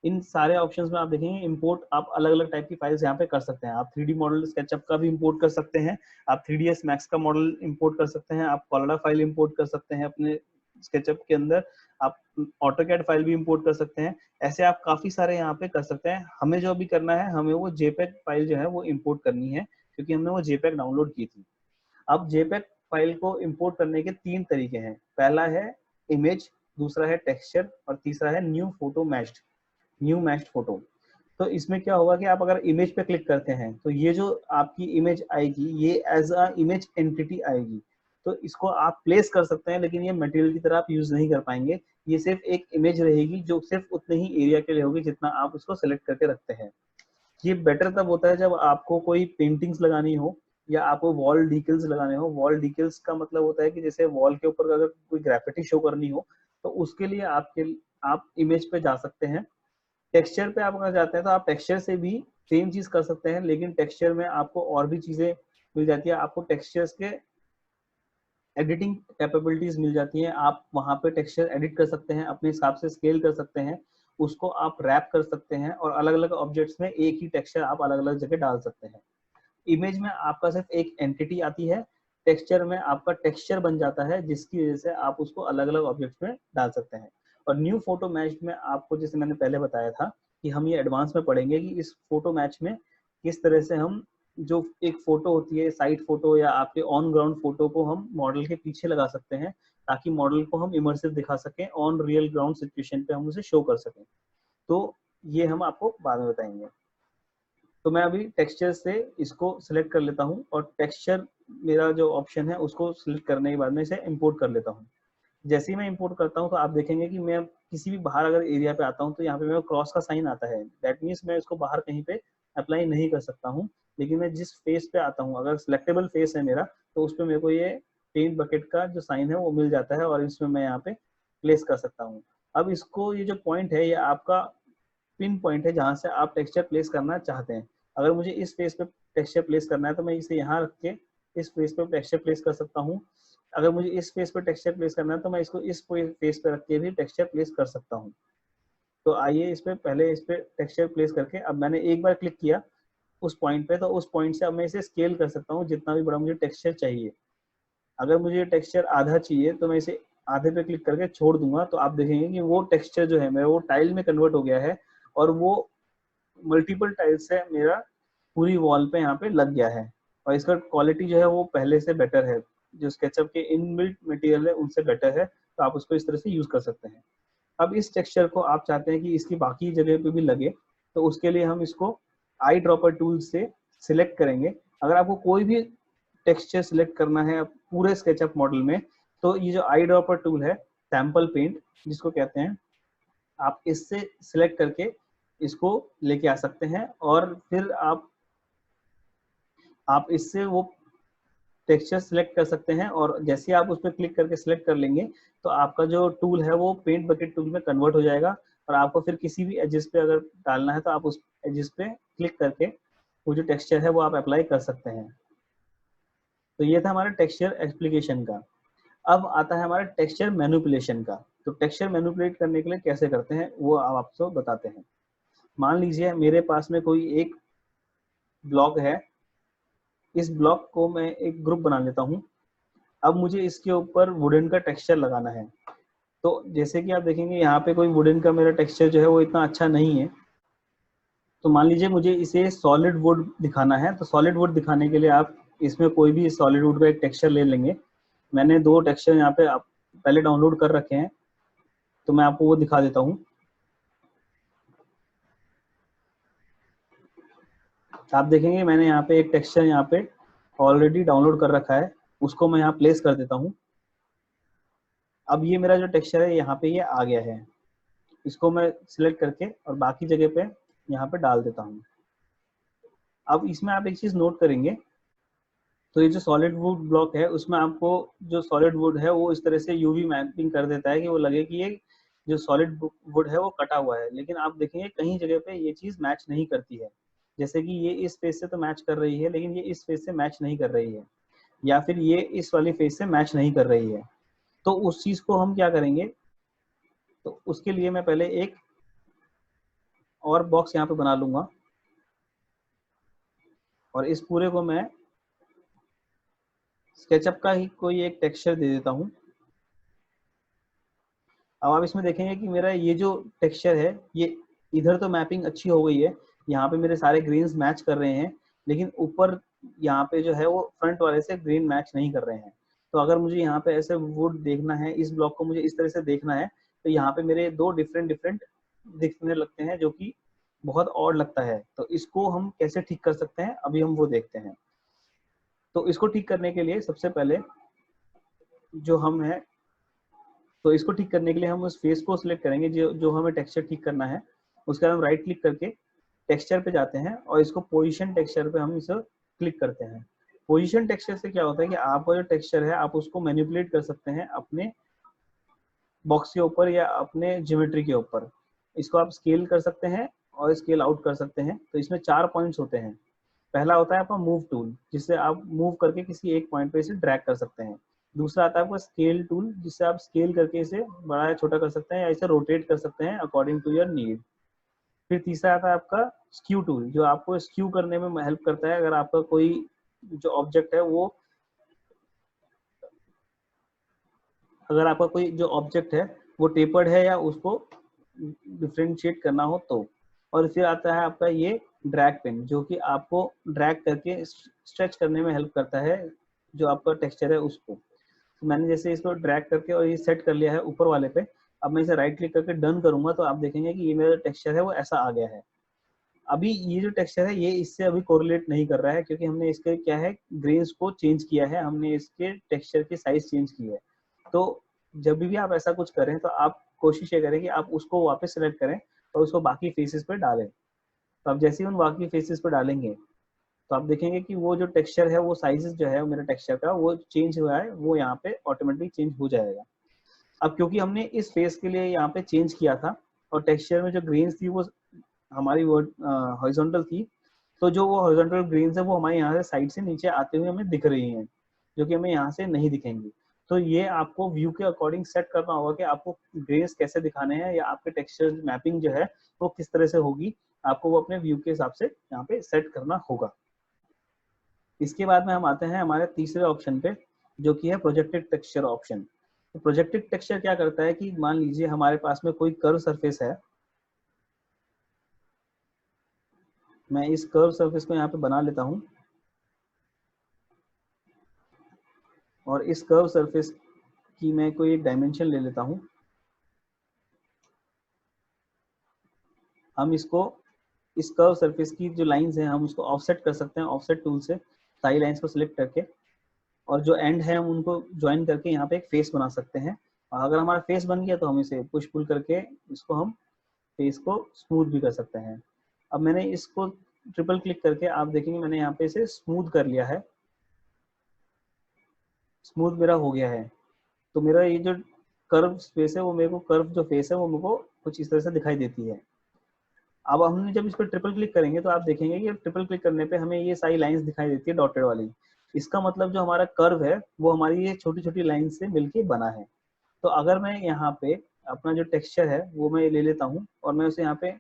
इन सारे ऑप्शंस में आप देखेंगे इंपोर्ट, आप अलग अलग टाइप की फाइल्स यहाँ पे कर सकते हैं। आप 3D मॉडल स्केचअप का भी इंपोर्ट कर सकते हैं, आप 3ds मैक्स का मॉडल इंपोर्ट कर सकते हैं, आप कोलोडा फाइल इंपोर्ट कर सकते हैं अपने स्केचअप के अंदर, आप ऑटोकैड फाइल भी इंपोर्ट कर सकते हैं। ऐसे आप काफी सारे यहाँ पे कर सकते हैं। हमें जो भी करना है, हमें वो जेपेग फाइल जो है वो इंपोर्ट करनी है, क्योंकि हमने वो जेपेग डाउनलोड की थी। अब जेपेग फाइल को इंपोर्ट करने के 3 तरीके हैं। पहला है इमेज, दूसरा है टेक्सचर और तीसरा है न्यू मैच्ड फोटो। तो इसमें क्या होगा कि आप अगर इमेज पे क्लिक करते हैं तो ये जो आपकी इमेज आएगी ये एज अ इमेज एंटिटी आएगी। तो इसको आप प्लेस कर सकते हैं, लेकिन ये मटेरियल की तरह आप यूज नहीं कर पाएंगे। ये सिर्फ एक इमेज रहेगी जो सिर्फ उतने ही एरिया के लिए होगी जितना आप उसको सेलेक्ट करके रखते हैं। ये बेटर तब होता है जब आपको कोई पेंटिंग्स लगानी हो या आपको वॉल डिटेल्स लगाने हो। वॉल डिटेल्स का मतलब होता है कि जैसे वॉल के ऊपर अगर कोई ग्राफिटी शो करनी हो तो उसके लिए आप इमेज पे जा सकते हैं। टेक्सचर पे आप अगर जाते हैं तो आप टेक्सचर से भी सेम चीज कर सकते हैं, लेकिन टेक्सचर में आपको और भी चीजें मिल जाती है। आपको टेक्सचर्स के एडिटिंग कैपेबिलिटीज मिल जाती हैं। आप वहां पे टेक्सचर एडिट कर सकते हैं, अपने हिसाब से स्केल कर सकते हैं, उसको आप रैप कर सकते हैं और अलग अलग ऑब्जेक्ट्स में एक ही टेक्सचर आप अलग अलग जगह डाल सकते हैं। इमेज में आपका सिर्फ एक एंटिटी आती है, टेक्सचर में आपका टेक्सचर बन जाता है, जिसकी वजह से आप उसको अलग अलग ऑब्जेक्ट्स में डाल सकते हैं। और न्यू फोटो मैच में आपको, जैसे मैंने पहले बताया था कि हम ये एडवांस में पढ़ेंगे कि इस फोटो मैच में किस तरह से हम जो एक फोटो होती है साइड फोटो या आपके ऑन ग्राउंड फोटो को हम मॉडल के पीछे लगा सकते हैं, ताकि मॉडल को हम इमर्सिव दिखा सकें, ऑन रियल ग्राउंड सिचुएशन पे हम उसे शो कर सकें। तो ये हम आपको बाद में बताएंगे। तो मैं अभी टेक्सचर से इसको सिलेक्ट कर लेता हूँ और टेक्सचर मेरा जो ऑप्शन है उसको सिलेक्ट करने के बाद में इसे इंपोर्ट कर लेता हूँ। जैसे ही मैं इंपोर्ट करता हूँ तो आप देखेंगे कि मैं किसी भी बाहर अगर एरिया पे आता हूँ तो यहाँ पे मेरा क्रॉस का साइन आता है। दैट मीन्स मैं इसको बाहर कहीं पे अप्लाई नहीं कर सकता हूँ। लेकिन मैं जिस फेस पे आता हूँ, अगर सिलेक्टेबल फेस है मेरा, तो उस पर मेरे को ये पेंट बकेट का जो साइन है वो मिल जाता है और इसमें मैं यहाँ पे प्लेस कर सकता हूँ। अब इसको, ये जो पॉइंट है ये आपका पिन पॉइंट है जहाँ से आप टेक्सचर प्लेस करना चाहते हैं। अगर मुझे इस फेस पे टेक्सचर प्लेस करना है तो मैं इसे यहाँ रख के इस फेस पे टेक्सचर प्लेस कर सकता हूँ। अगर मुझे इस फेस पे टेक्सचर प्लेस करना है तो मैं इसको इस फेस पे रख के भी टेक्सचर प्लेस कर सकता हूँ। तो आइए इस पे पहले इस पे टेक्सचर प्लेस करके, अब मैंने एक बार क्लिक किया उस पॉइंट पे, तो उस पॉइंट से अब मैं इसे स्केल कर सकता हूँ जितना भी बड़ा मुझे टेक्सचर चाहिए। अगर मुझे टेक्सचर आधा चाहिए तो मैं इसे आधे पे क्लिक करके छोड़ दूंगा, तो आप देखेंगे कि वो टेक्सचर जो है मेरा वो टाइल में कन्वर्ट हो गया है और वो मल्टीपल टाइल्स से मेरा पूरी वॉल पे यहाँ पे लग गया है और इसका क्वालिटी जो है वो पहले से बेटर है। जो स्केचअप के इनबिल्ट मटेरियल है उनसे बेटर है, तो आप उसको इस तरह से यूज कर सकते हैं। अब इस टेक्सचर को आप चाहते हैं कि इसकी बाकी जगह पे भी लगे, तो उसके लिए हम इसको आई ड्रॉपर टूल से सिलेक्ट करेंगे। अगर आपको कोई भी टेक्सचर सिलेक्ट करना है पूरे स्केचअप मॉडल में, तो ये जो आई ड्रॉपर टूल है, सैंपल पेंट जिसको कहते हैं, आप इससे सिलेक्ट करके इसको लेके आ सकते हैं और फिर आप इससे वो टेक्सचर सिलेक्ट कर सकते हैं। और जैसे आप उस पर क्लिक करके सिलेक्ट कर लेंगे तो आपका जो टूल है वो पेंट बकेट टूल में कन्वर्ट हो जाएगा, और आपको फिर किसी भी एजेस पे अगर डालना है तो आप उस एजेस पे क्लिक करके वो जो टेक्सचर है वो आप अप्लाई कर सकते हैं। तो ये था हमारा टेक्सचर एप्लीकेशन का। अब आता है हमारा टेक्सचर मैनिपुलेशन का। तो टेक्सचर मैनिपुलेट करने के लिए कैसे करते हैं वो आप आपको बताते हैं। मान लीजिए मेरे पास में कोई एक ब्लॉक है, इस ब्लॉक को मैं एक ग्रुप बना लेता हूँ। अब मुझे इसके ऊपर वुडन का टेक्सचर लगाना है। तो जैसे कि आप देखेंगे यहाँ पे कोई वुडन का मेरा टेक्सचर जो है वो इतना अच्छा नहीं है। तो मान लीजिए मुझे इसे सॉलिड वुड दिखाना है, तो सॉलिड वुड दिखाने के लिए आप इसमें कोई भी सॉलिड वुड का एक टेक्सचर ले लेंगे। मैंने 2 टेक्सचर यहाँ पे आप पहले डाउनलोड कर रखे हैं, तो मैं आपको वो दिखा देता हूँ। आप देखेंगे मैंने यहाँ पे एक टेक्सचर यहाँ पे ऑलरेडी डाउनलोड कर रखा है, उसको मैं यहाँ प्लेस कर देता हूँ। अब ये मेरा जो टेक्सचर है यहाँ पे ये आ गया है, इसको मैं सिलेक्ट करके और बाकी जगह पे यहाँ पे डाल देता हूँ। अब इसमें आप एक चीज नोट करेंगे, तो ये जो सॉलिड वुड ब्लॉक है उसमें आपको जो सॉलिड वुड है वो इस तरह से यूवी मैपिंग कर देता है कि वो लगे कि ये जो सॉलिड वुड है वो कटा हुआ है। लेकिन आप देखेंगे कहीं जगह पे ये चीज मैच नहीं करती है। जैसे कि ये इस फेस से तो मैच कर रही है, लेकिन ये इस फेस से मैच नहीं कर रही है, या फिर ये इस वाली फेस से मैच नहीं कर रही है। तो उस चीज को हम क्या करेंगे, तो उसके लिए मैं पहले एक और बॉक्स यहाँ पे बना लूंगा और इस पूरे को मैं स्केचअप का ही कोई एक टेक्सचर दे देता हूँ। अब आप इसमें देखेंगे कि मेरा ये जो टेक्सचर है ये इधर तो मैपिंग अच्छी हो गई है, यहाँ पे मेरे सारे ग्रीन्स मैच कर रहे हैं, लेकिन ऊपर यहाँ पे जो है वो फ्रंट वाले से ग्रीन मैच नहीं कर रहे हैं। तो अगर मुझे यहाँ पे ऐसे वुड देखना है, इस ब्लॉक को मुझे इस तरह से देखना है, तो यहाँ पे मेरे 2 डिफरेंट डिफरेंट दिखने लगते हैं, जो कि बहुत ऑड लगता है। तो इसको हम कैसे ठीक कर सकते हैं अभी हम वो देखते हैं। तो इसको ठीक करने के लिए सबसे पहले जो हम है, तो इसको ठीक करने के लिए हम उस फेस को सिलेक्ट करेंगे जो जो हमें टेक्सचर ठीक करना है। उसके बाद हम राइट क्लिक करके टेक्सचर पे जाते हैं और इसको पोजीशन टेक्सचर पे हम इसे क्लिक करते हैं। पोजीशन टेक्सचर से क्या होता है कि आपका जो टेक्सचर है आप उसको मैनिपुलेट कर सकते हैं अपने बॉक्स के ऊपर या अपने ज्योमेट्री के ऊपर। इसको आप स्केल कर सकते हैं और स्केल आउट कर सकते हैं। तो इसमें 4 पॉइंट्स होते हैं। पहला होता है आपका मूव टूल, जिससे आप मूव करके किसी एक पॉइंट पे इसे ड्रैग कर सकते हैं। दूसरा आता है आपका स्केल टूल, जिससे आप स्केल करके इसे बड़ा या छोटा कर सकते हैं या इसे रोटेट कर सकते हैं अकॉर्डिंग टू योर नीड। फिर तीसरा आता है आपका स्क्यू टूल, जो आपको स्क्यू करने में हेल्प करता है। अगर आपका कोई जो ऑब्जेक्ट है वो, अगर आपका कोई जो ऑब्जेक्ट है वो टेपर्ड है या उसको डिफ्रेंशिएट करना हो तो। और फिर आता है आपका ये ड्रैग पेन, जो कि आपको ड्रैग करके स्ट्रेच करने में हेल्प करता है जो आपका टेक्सचर है उसको। तो मैंने जैसे इसको ड्रैग करके और ये सेट कर लिया है ऊपर वाले पे। अब मैं इसे राइट क्लिक करके डन करूंगा तो आप देखेंगे कि ये मेरा टेक्सचर है वो ऐसा आ गया है। अभी ये जो टेक्सचर है ये इससे अभी कोरिलेट नहीं कर रहा है, क्योंकि हमने इसके क्या है ग्रेन्स को चेंज किया है, हमने इसके टेक्सचर की साइज चेंज की है। तो जब भी आप ऐसा कुछ करें तो आप कोशिश ये करें कि आप उसको वापस सेलेक्ट करें और उसको बाकी फेसेस पे डालें। तो आप जैसे ही उन बाकी फेसेस पे डालेंगे तो आप देखेंगे कि वो जो टेक्सचर है वो साइजेस जो है मेरा टेक्सचर का वो चेंज हुआ है, वो यहाँ पे ऑटोमेटिक चेंज हो जाएगा। अब क्योंकि हमने इस फेस के लिए यहाँ पे चेंज किया था और टेक्सचर में जो ग्रेन्स थी वो हमारी वो हॉरिजॉन्टल थी, तो जो वो हॉरिजॉन्टल ग्रेन्स है वो हमारे यहाँ से साइड से नीचे आते हुए हमें दिख रही हैं, जो कि हमें यहाँ से नहीं दिखेंगी। तो ये आपको व्यू के अकॉर्डिंग सेट करना होगा कि आपको ग्रेन्स कैसे दिखाने हैं या आपके टेक्सचर मैपिंग जो है वो किस तरह से होगी, आपको वो अपने व्यू के हिसाब से यहाँ पे सेट करना होगा। इसके बाद में हम आते हैं हमारे तीसरे ऑप्शन पे, जो कि है प्रोजेक्टेड टेक्सचर ऑप्शन। तो प्रोजेक्टेड टेक्सचर क्या करता है कि मान लीजिए हमारे पास में कोई कर्व सरफेस है, मैं इस कर्व सरफेस को यहाँ पे बना लेता हूँ और इस कर्व सरफेस की मैं कोई एक डायमेंशन ले लेता हूँ। हम इसको इस कर्व सरफेस की जो लाइंस हैं हम उसको ऑफसेट कर सकते हैं ऑफसेट टूल से, सारी लाइंस को सिलेक्ट करके, और जो एंड है हम उनको ज्वाइन करके यहाँ पे एक फेस बना सकते हैं। और अगर हमारा फेस बन गया तो हम इसे पुश पुल करके इसको हम फेस को स्मूथ भी कर सकते हैं। अब मैंने इसको ट्रिपल क्लिक करके आप देखेंगे मैंने यहाँ पे इसे स्मूथ कर लिया है, स्मूथ मेरा हो गया है। तो मेरा ये जो कर्व स्पेस है वो मेरे को, कर्व जो फेस है वो मेरे को कुछ इस तरह से दिखाई देती है। अब हमने जब इस पर ट्रिपल क्लिक करेंगे तो आप देखेंगे कि ट्रिपल क्लिक करने पे हमें ये सारी लाइंस दिखाई देती है डॉटेड वाली। इसका मतलब जो हमारा कर्व है वो हमारी ये छोटी छोटी लाइन से मिलके बना है। तो अगर मैं यहाँ पे अपना जो टेक्सचर है वो मैं ले लेता हूँ और मैं उसे यहाँ पे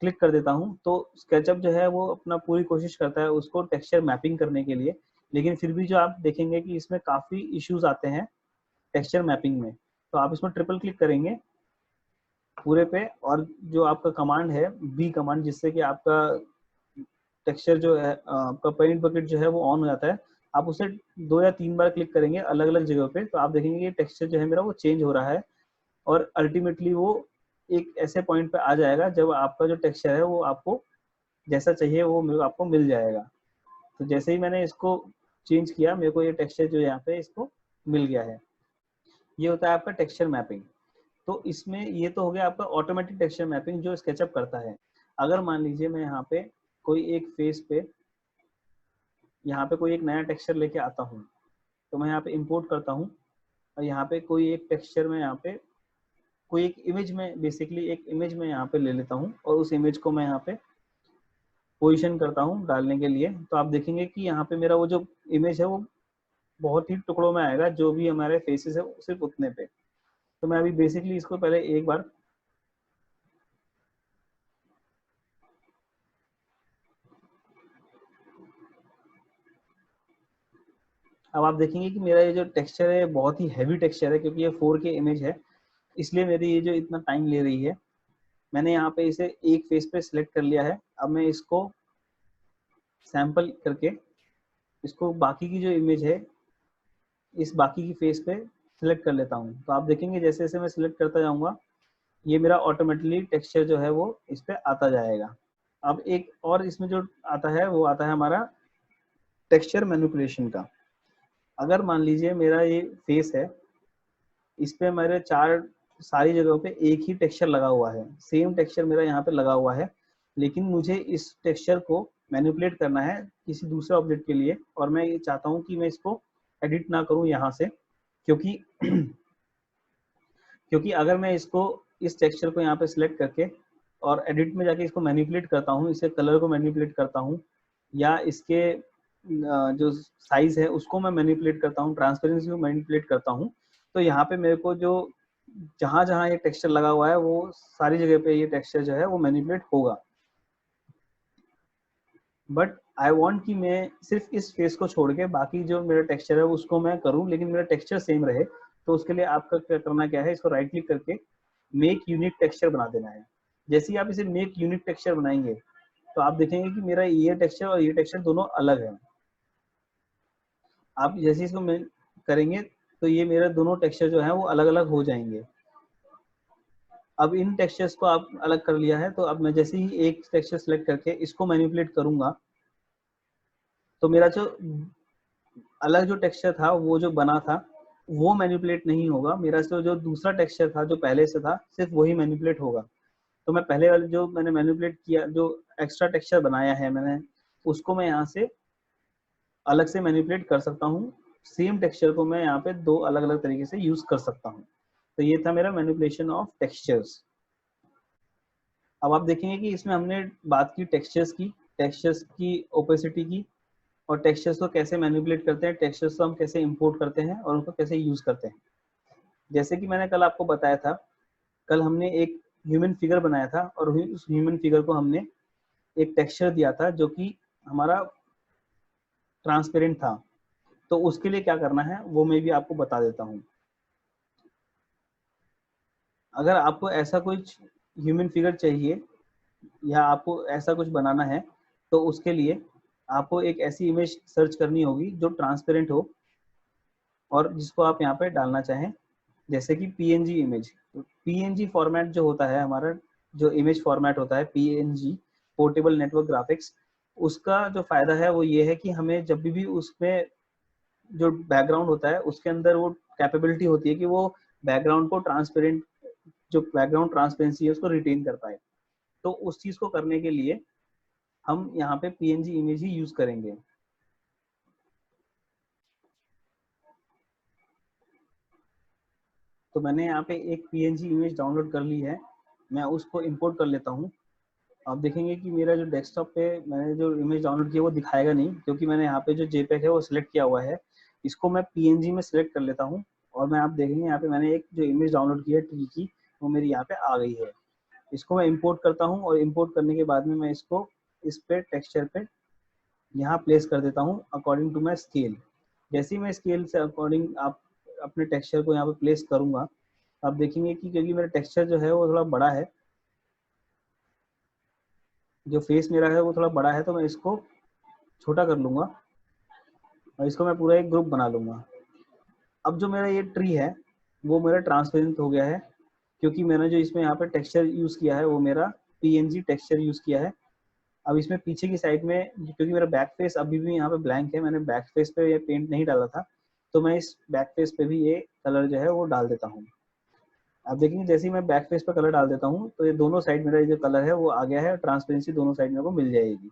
क्लिक कर देता हूँ, तो स्केचअप जो है वो अपना पूरी कोशिश करता है उसको टेक्सचर मैपिंग करने के लिए, लेकिन फिर भी जो आप देखेंगे कि इसमें काफ़ी इश्यूज आते हैं टेक्सचर मैपिंग में। तो आप इसमें ट्रिपल क्लिक करेंगे पूरे पे, और जो आपका कमांड है बी कमांड, जिससे कि आपका टेक्सचर जो है आपका पेंट बकेट जो है वो ऑन हो जाता है। आप उसे 2 या 3 बार क्लिक करेंगे अलग अलग जगह पे, तो आप देखेंगे ये टेक्सचर जो है मेरा वो चेंज हो रहा है, और अल्टीमेटली वो एक ऐसे पॉइंट पे आ जाएगा जब आपका जो टेक्सचर है वो आपको जैसा चाहिए वो आपको मिल जाएगा। तो जैसे ही मैंने इसको चेंज किया मेरे को ये टेक्सचर जो यहाँ पे इसको मिल गया है। ये होता है आपका टेक्सचर मैपिंग। तो इसमें ये तो हो गया आपका ऑटोमेटिक टेक्सचर मैपिंग जो स्केचअप करता है। अगर मान लीजिए मैं यहाँ पे कोई एक फेस पे यहाँ पे कोई एक नया टेक्सचर लेके आता हूँ, तो मैं यहाँ पे इंपोर्ट करता हूँ और यहाँ पे कोई एक टेक्सचर में यहाँ पे कोई एक इमेज में, बेसिकली एक इमेज में यहाँ पे ले लेता हूँ और उस इमेज को मैं यहाँ पे पोजीशन करता हूँ डालने के लिए। तो आप देखेंगे कि यहाँ पे मेरा वो जो इमेज है वो बहुत ही टुकड़ों में आएगा, जो भी हमारे फेसेस है सिर्फ उतने पे। तो मैं अभी बेसिकली इसको पहले एक बार अब आप देखेंगे कि मेरा ये जो टेक्सचर है बहुत ही हैवी टेक्सचर है, क्योंकि ये 4K इमेज है, इसलिए मेरी ये जो इतना टाइम ले रही है। मैंने यहाँ पे इसे एक फेस पे सिलेक्ट कर लिया है। अब मैं इसको सैंपल करके इसको बाकी की जो इमेज है इस बाकी की फेस पे सिलेक्ट कर लेता हूँ। तो आप देखेंगे जैसे जैसे मैं सिलेक्ट करता जाऊँगा ये मेरा ऑटोमेटिकली टेक्सचर जो है वो इस पे आता जाएगा। अब एक और इसमें जो आता है वो आता है हमारा टेक्सचर मैनिपुलेशन का। अगर मान लीजिए मेरा ये फेस है, इस पे मेरे सारी जगहों पे एक ही टेक्सचर लगा हुआ है, सेम टेक्सचर मेरा यहाँ पे लगा हुआ है, लेकिन मुझे इस टेक्सचर को मैनिपुलेट करना है किसी दूसरे ऑब्जेक्ट के लिए, और मैं ये चाहता हूँ कि मैं इसको एडिट ना करूँ यहाँ से, क्योंकि क्योंकि अगर मैं इसको इस टेक्सचर को यहाँ पे सिलेक्ट करके और एडिट में जाके इसको मैनिपुलेट करता हूँ, इसके कलर को मैनिपुलेट करता हूँ, या इसके जो साइज है उसको मैं मैनिपुलेट करता हूँ, ट्रांसपेरेंसी को मैनिपुलेट करता हूँ, तो यहाँ पे मेरे को जो जहाँ जहाँ ये टेक्सचर लगा हुआ है वो सारी जगह पे ये टेक्सचर जो है वो मैनिपुलेट होगा। बट आई वांट कि मैं सिर्फ इस फेस को छोड़ के बाकी जो मेरा टेक्सचर है उसको मैं करूँ, लेकिन मेरा टेक्सचर सेम रहे। तो उसके लिए आपका क्या करना क्या है, इसको राइट क्लिक करके मेक यूनिक टेक्सचर बना देना है। जैसे ही आप इसे मेक यूनिक टेक्सचर बनाएंगे तो आप देखेंगे कि मेरा ये टेक्सचर और ये टेक्सचर दोनों अलग है। आप जैसे इसको करेंगे तो ये मेरे दोनों टेक्सचर जो है वो अलग अलग हो जाएंगे। अब इन टेक्सचर्स को आप अलग कर लिया है, तो अब मैं जैसे ही एक टेक्सचर सेलेक्ट करके इसको मैनिपुलेट करूंगा तो मेरा जो अलग जो टेक्सचर था वो जो बना था वो मैनिपुलेट नहीं होगा, मेरा जो दूसरा टेक्सचर था जो पहले से था सिर्फ वही मैनिपुलेट होगा। तो मैं पहले वाले जो मैंने मैनिपुलेट किया, जो एक्स्ट्रा टेक्सचर बनाया है मैंने, उसको मैं यहाँ से अलग से मैनिपुलेट कर सकता हूँ। सेम टेक्सचर को मैं यहाँ पे दो अलग अलग तरीके से यूज कर सकता हूँ। तो ये था मेरा मैनिपुलेशन ऑफ टेक्सचर्स। अब आप देखेंगे कि इसमें हमने बात की टेक्सचर्स की ओपेसिटी की, और टेक्सचर्स को कैसे मैनिपुलेट करते हैं, टेक्सचर्स को हम कैसे इंपोर्ट करते हैं और उनको कैसे यूज करते हैं। जैसे कि मैंने कल आपको बताया था, कल हमने एक ह्यूमन फिगर बनाया था और उस ह्यूमन फिगर को हमने एक टेक्सचर दिया था जो कि हमारा ट्रांसपेरेंट था। तो उसके लिए क्या करना है वो मैं भी आपको बता देता हूँ। अगर आपको ऐसा कुछ ह्यूमन फिगर चाहिए या आपको ऐसा कुछ बनाना है, तो उसके लिए आपको एक ऐसी इमेज सर्च करनी होगी जो ट्रांसपेरेंट हो और जिसको आप यहाँ पे डालना चाहें, जैसे कि पीएनजी इमेज। पीएनजी फॉर्मेट जो होता है हमारा, जो इमेज फॉर्मेट होता है पीएनजी, पोर्टेबल नेटवर्क ग्राफिक्स, उसका जो फायदा है वो ये है कि हमें जब भी उसमें जो बैकग्राउंड होता है उसके अंदर वो कैपेबिलिटी होती है कि वो बैकग्राउंड को ट्रांसपेरेंट, जो बैकग्राउंड ट्रांसपेरेंसी है उसको रिटेन कर पाए। तो उस चीज को करने के लिए हम यहाँ पे पीएनजी इमेज ही यूज करेंगे। तो मैंने यहाँ पे एक पीएनजी इमेज डाउनलोड कर ली है, मैं उसको इंपोर्ट कर लेता हूँ। आप देखेंगे कि मेरा जो डेस्कटॉप पे मैंने जो इमेज डाउनलोड किया वो दिखाएगा नहीं, क्योंकि मैंने यहाँ पे जो जेपेग है वो सिलेक्ट किया हुआ है। इसको मैं पीएनजी में सिलेक्ट कर लेता हूँ और मैं आप देखेंगे यहाँ पे मैंने एक जो इमेज डाउनलोड की है ट्री की, वो मेरी यहाँ पे आ गई है। इसको मैं इंपोर्ट करता हूँ और इंपोर्ट करने के बाद में मैं इसको इस पे टेक्सचर पे यहाँ प्लेस कर देता हूँ अकॉर्डिंग टू माई स्केल। जैसे ही मैं स्केल से अकॉर्डिंग आप अपने टेक्सचर को यहाँ पे प्लेस करूँगा, आप देखेंगे कि क्योंकि मेरा टेक्सचर जो है वो थोड़ा बड़ा है, जो फेस मेरा है वो थोड़ा बड़ा है, तो मैं इसको छोटा कर लूँगा और इसको मैं पूरा एक ग्रुप बना लूँगा। अब जो मेरा ये ट्री है वो मेरा ट्रांसपेरेंट हो गया है, क्योंकि मैंने जो इसमें यहाँ पे टेक्सचर यूज़ किया है वो मेरा पीएनजी टेक्सचर यूज़ किया है। अब इसमें पीछे की साइड में, क्योंकि मेरा बैक फेस अभी भी यहाँ पे ब्लैंक है, मैंने बैक फेस पे ये पेंट नहीं डाला था, तो मैं इस बैक फेस पे भी ये कलर जो है वो डाल देता हूँ। आप देखेंगे जैसे ही मैं बैक फेस पे कलर डाल देता हूँ तो ये दोनों साइड मेरा जो कलर है वो आ गया है, ट्रांसपेरेंसी दोनों साइड मेरे को मिल जाएगी।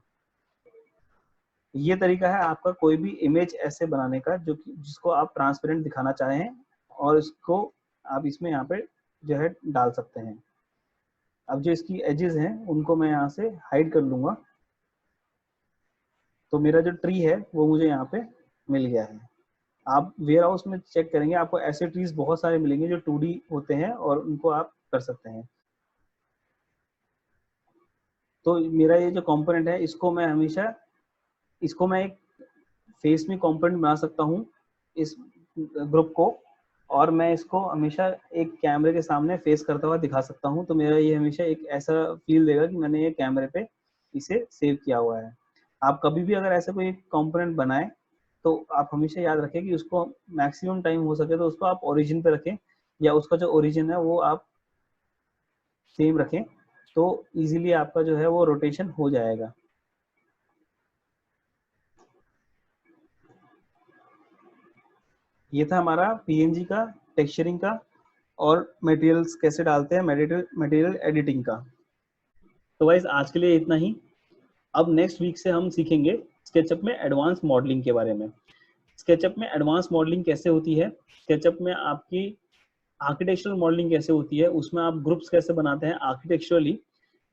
ये तरीका है आपका कोई भी इमेज ऐसे बनाने का जो जिसको आप ट्रांसपेरेंट दिखाना चाहें और इसको आप इसमें यहाँ पे जो है डाल सकते हैं। अब जो इसकी एजेस हैं उनको मैं यहाँ से हाइड कर लूँगा, तो मेरा जो ट्री है वो मुझे यहाँ पे मिल गया है। आप वेयर हाउस में चेक करेंगे आपको ऐसे ट्रीज बहुत सारे मिलेंगे जो 2D होते हैं और उनको आप कर सकते हैं। तो मेरा ये जो कंपोनेंट है इसको मैं हमेशा, इसको मैं एक फेस में कंपोनेंट बना सकता हूँ इस ग्रुप को, और मैं इसको हमेशा एक कैमरे के सामने फेस करता हुआ दिखा सकता हूँ। तो मेरा ये हमेशा एक ऐसा फील देगा कि मैंने ये कैमरे पे इसे सेव किया हुआ है। आप कभी भी अगर ऐसा कोई कंपोनेंट बनाएं तो आप हमेशा याद रखें कि उसको मैक्सिमम टाइम हो सके तो उसको आप ओरिजिन पे रखें, या उसका जो ओरिजिन है वो आप सेम रखें, तो इजीली आपका जो है वो रोटेशन हो जाएगा। ये था हमारा पीएनजी का टेक्सचरिंग का और मटेरियल्स कैसे डालते हैं, मटेरियल एडिटिंग का। तो गाइस आज के लिए इतना ही। अब नेक्स्ट वीक से हम सीखेंगे स्केचअप में एडवांस मॉडलिंग के बारे में। स्केचअप में एडवांस मॉडलिंग कैसे होती है, स्केचअप में आपकी आर्किटेक्चरल मॉडलिंग कैसे होती है, उसमें आप ग्रुप्स कैसे बनाते हैं आर्किटेक्चरली,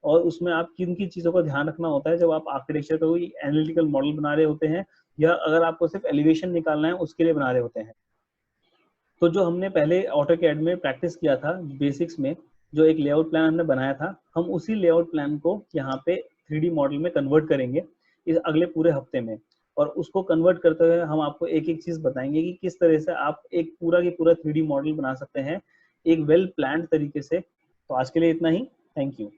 और उसमें आप किन किन चीज़ों का ध्यान रखना होता है जब आप आर्किटेक्चर का कोई एनालिटिकल मॉडल बना रहे होते हैं, या अगर आपको सिर्फ एलिवेशन निकालना है उसके लिए बना रहे होते हैं। तो जो हमने पहले ऑटोकैड में प्रैक्टिस किया था बेसिक्स में, जो एक लेआउट प्लान हमने बनाया था, हम उसी लेआउट प्लान को यहाँ पे 3D मॉडल में कन्वर्ट करेंगे इस अगले पूरे हफ्ते में। और उसको कन्वर्ट करते हुए हम आपको एक एक चीज़ बताएंगे कि किस तरह से आप एक पूरा की पूरा 3D मॉडल बना सकते हैं एक वेल प्लान्ड तरीके से। तो आज के लिए इतना ही। Thank you.